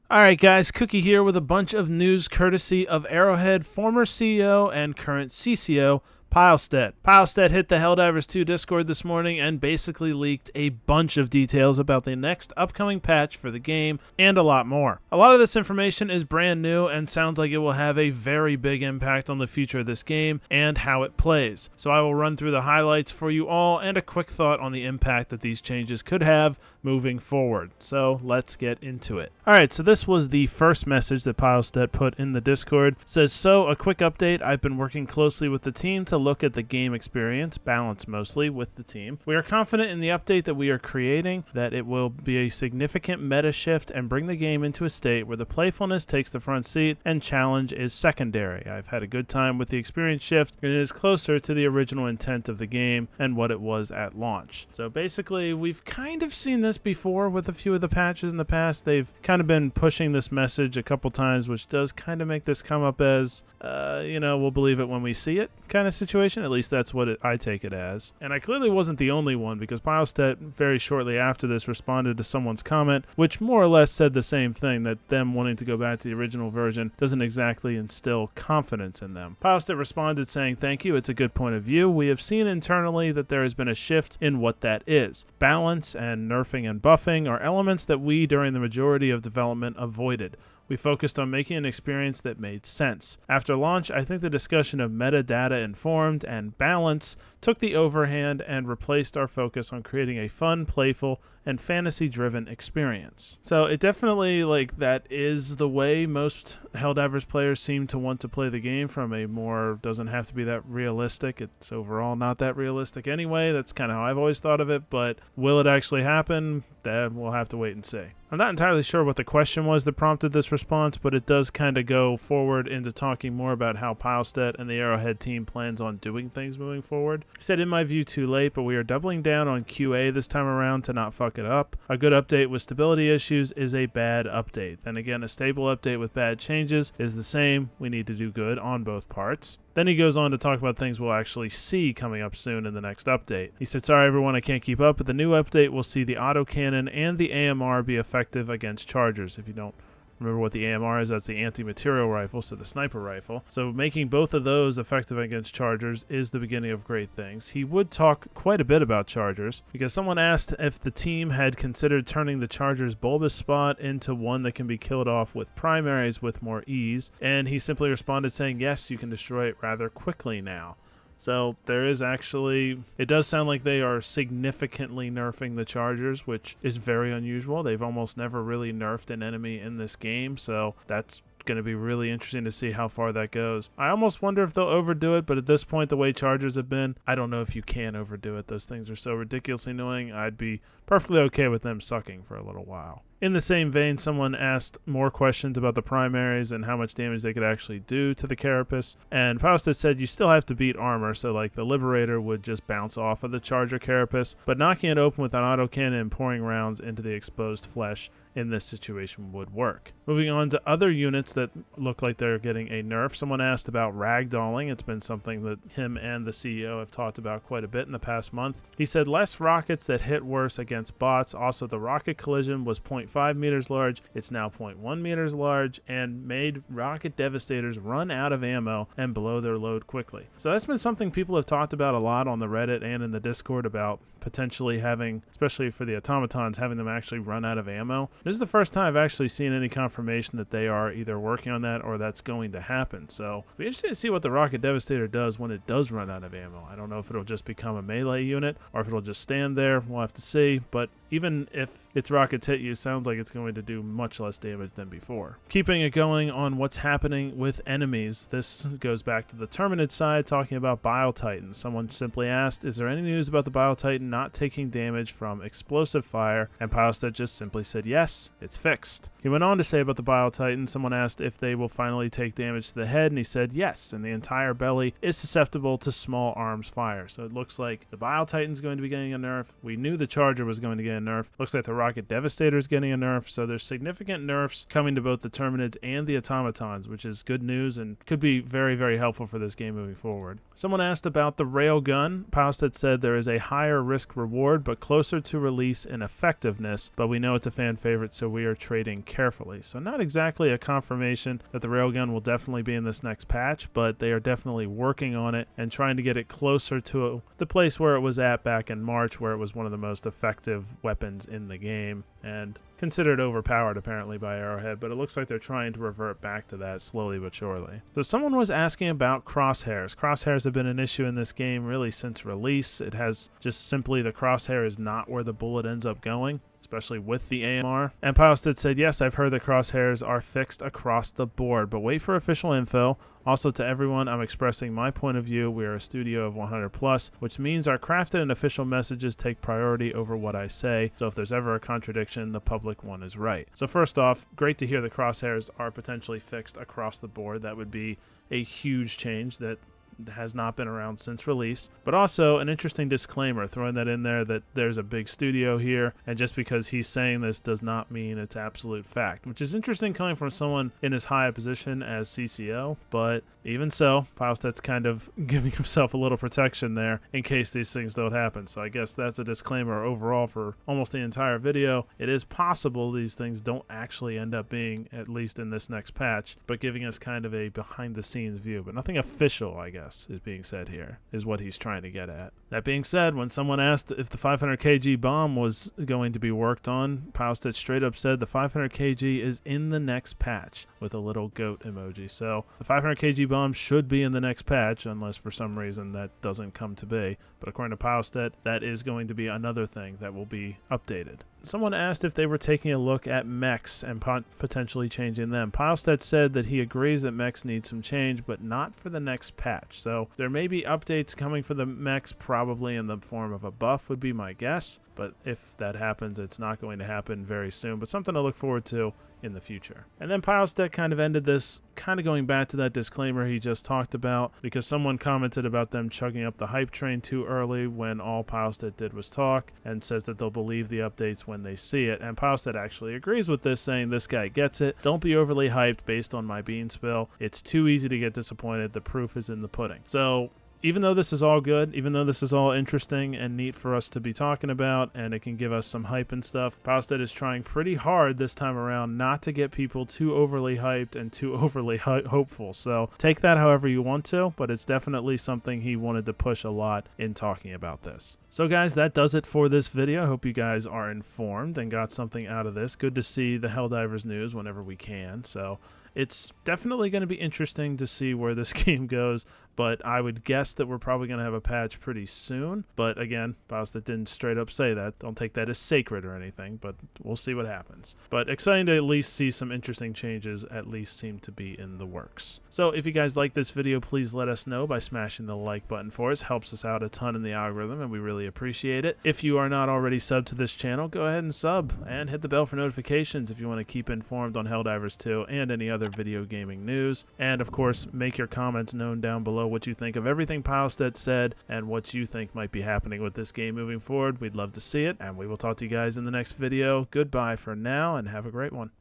Alright guys, Cookie here with a bunch of news courtesy of Arrowhead former CEO and current CCO, Pilestedt. Pilestedt hit the Helldivers 2 Discord this morning and basically leaked a bunch of details about the next upcoming patch for the game and a lot more. A lot of this information is brand new and sounds like it will have a very big impact on the future of this game and how it plays. So I will run through the highlights for you all and a quick thought on the impact that these changes could have moving forward. So let's get into it. Alright, so this was the first message that Pilestedt put in the Discord. It says, so a quick update, I've been working closely with the team to look at the game experience, balance mostly with the team. We are confident in the update that we are creating, that it will be a significant meta shift and bring the game into a state where the playfulness takes the front seat and challenge is secondary. I've had a good time with the experience shift and it is closer to the original intent of the game and what it was at launch. So basically, we've kind of seen this before with a few of the patches in the past. They've kind of been pushing this message a couple times, which does kind of make this come up as, we'll believe it when we see it kind of situation. At least that's what I take it as. And I clearly wasn't the only one, because Pilestedt very shortly after this responded to someone's comment, which more or less said the same thing, that them wanting to go back to the original version doesn't exactly instill confidence in them. Pilestedt responded saying, thank you, it's a good point of view. We have seen internally that there has been a shift in what that is. Balance and nerfing and buffing are elements that we, during the majority of development, avoided. We focused on making an experience that made sense. After launch, I think the discussion of metadata informed and balance took the overhand and replaced our focus on creating a fun, playful, and fantasy-driven experience. So it definitely, that is the way most Helldivers players seem to want to play the game, from a more, doesn't have to be that realistic. It's overall not that realistic anyway. That's kind of how I've always thought of it, but will it actually happen? Then we'll have to wait and see. I'm not entirely sure what the question was that prompted this response, but it does kind of go forward into talking more about how Pilestedt and the Arrowhead team plans on doing things moving forward. He said, in my view, too late, but we are doubling down on QA this time around to not fuck it up. A good update with stability issues is a bad update. Then again, a stable update with bad changes is the same. We need to do good on both parts. Then he goes on to talk about things we'll actually see coming up soon in the next update. He said, sorry everyone, I can't keep up, but the new update will see the autocannon and the AMR be effective against chargers. If you don't remember what the AMR is, that's the anti-material rifle, so the sniper rifle. So making both of those effective against chargers is the beginning of great things. He would talk quite a bit about chargers, because someone asked if the team had considered turning the charger's bulbous spot into one that can be killed off with primaries with more ease, and he simply responded saying, yes, you can destroy it rather quickly now. So there is actually, it does sound like they are significantly nerfing the chargers, which is very unusual. They've almost never really nerfed an enemy in this game, so that's going to be really interesting to see how far that goes. I almost wonder if they'll overdo it, but at this point, the way chargers have been, I don't know if you can overdo it. Those things are so ridiculously annoying. I'd be perfectly okay with them sucking for a little while. In the same vein, someone asked more questions about the primaries and how much damage they could actually do to the carapace, and Pilestedt said you still have to beat armor, so the Liberator would just bounce off of the charger carapace, but knocking it open with an autocannon and pouring rounds into the exposed flesh in this situation would work. Moving on to other units that look like they're getting a nerf, someone asked about ragdolling. It's been something that him and the CEO have talked about quite a bit in the past month. He said less rockets that hit worse against bots. Also, the rocket collision was 0.5 meters large. It's now 0.1 meters large, and made rocket devastators run out of ammo and blow their load quickly. So that's been something people have talked about a lot on the Reddit and in the Discord, about potentially having, especially for the automatons, having them actually run out of ammo. This is the first time I've actually seen any confirmation that they are either working on that or that's going to happen. So it'll be interesting to see what the Rocket Devastator does when it does run out of ammo. I don't know if it'll just become a melee unit or if it'll just stand there. We'll have to see. But even if its rockets hit you, it sounds like it's going to do much less damage than before. Keeping it going on what's happening with enemies, this goes back to the Terminid side, talking about Bile Titans. Someone simply asked, is there any news about the Bile Titan not taking damage from explosive fire? And Pilestedt just simply said, yes, it's fixed. He went on to say about the Bile Titan, someone asked if they will finally take damage to the head, and he said yes, and the entire belly is susceptible to small arms fire. So it looks like the Bile Titan's going to be getting a nerf. We knew the Charger was going to get getting a nerf. Looks like the Rocket Devastator is getting a nerf. So there's significant nerfs coming to both the Terminids and the automatons, which is good news and could be very, very helpful for this game moving forward. Someone asked about the Railgun. Pilestedt said there is a higher risk reward, but closer to release in effectiveness, but we know it's a fan favorite, so we are trading carefully. So not exactly a confirmation that the Railgun will definitely be in this next patch, but they are definitely working on it and trying to get it closer to the place where it was at back in March, where it was one of the most effective weapons in the game and considered overpowered apparently by Arrowhead, but it looks like they're trying to revert back to that slowly but surely. So someone was asking about crosshairs. Crosshairs have been an issue in this game really since release. It has just simply the crosshair is not where the bullet ends up going, especially with the AMR. And Pilestedt said, yes, I've heard the crosshairs are fixed across the board, but wait for official info. Also to everyone, I'm expressing my point of view. We are a studio of 100 plus, which means our crafted and official messages take priority over what I say. So if there's ever a contradiction, the public one is right. So first off, great to hear the crosshairs are potentially fixed across the board. That would be a huge change that has not been around since release, but also an interesting disclaimer throwing that in there that there's a big studio here, and just because he's saying this does not mean it's absolute fact, which is interesting coming from someone in as high a position as CCO. But even so, Pilestedt's kind of giving himself a little protection there in case these things don't happen. So I guess that's a disclaimer overall for almost the entire video. It is possible these things don't actually end up being, at least in this next patch, but giving us kind of a behind the scenes view, but nothing official, I guess, is being said here, is what he's trying to get at. That being said, when someone asked if the 500 kg bomb was going to be worked on, Pilestedt straight up said the 500 kg is in the next patch with a little goat emoji. So the 500 kg bomb should be in the next patch, unless for some reason that doesn't come to be. But according to Pilestedt, that is going to be another thing that will be updated. Someone asked if they were taking a look at mechs and potentially changing them. Pilestedt said that he agrees that mechs need some change, but not for the next patch. So there may be updates coming for the mechs, probably in the form of a buff would be my guess. But if that happens, it's not going to happen very soon, but something to look forward to in the future. And then Pilestedt kind of ended this, kind of going back to that disclaimer he just talked about, because someone commented about them chugging up the hype train too early when all Pilestedt did was talk, and says that they'll believe the updates when they see it. And Pilestedt actually agrees with this, saying this guy gets it. Don't be overly hyped based on my bean spill. It's too easy to get disappointed. The proof is in the pudding. So even though this is all good, even though this is all interesting and neat for us to be talking about, and it can give us some hype and stuff, Pilestedt is trying pretty hard this time around not to get people too overly hyped and too overly hopeful. So take that however you want to, but it's definitely something he wanted to push a lot in talking about this. So guys, that does it for this video. I hope you guys are informed and got something out of this. Good to see the Helldivers news whenever we can. So it's definitely going to be interesting to see where this game goes, but I would guess that we're probably going to have a patch pretty soon. But again, Pilestedt didn't straight up say that. Don't take that as sacred or anything, but we'll see what happens. But exciting to at least see some interesting changes at least seem to be in the works. So if you guys like this video, please let us know by smashing the like button for us. Helps us out a ton in the algorithm, and we really appreciate it. If you are not already subbed to this channel, go ahead and sub, and hit the bell for notifications if you want to keep informed on Helldivers 2 and any other video gaming news. And of course, make your comments known down below what you think of everything Pilestedt said and what you think might be happening with this game moving forward. We'd love to see it, and we will talk to you guys in the next video. Goodbye for now, and have a great one.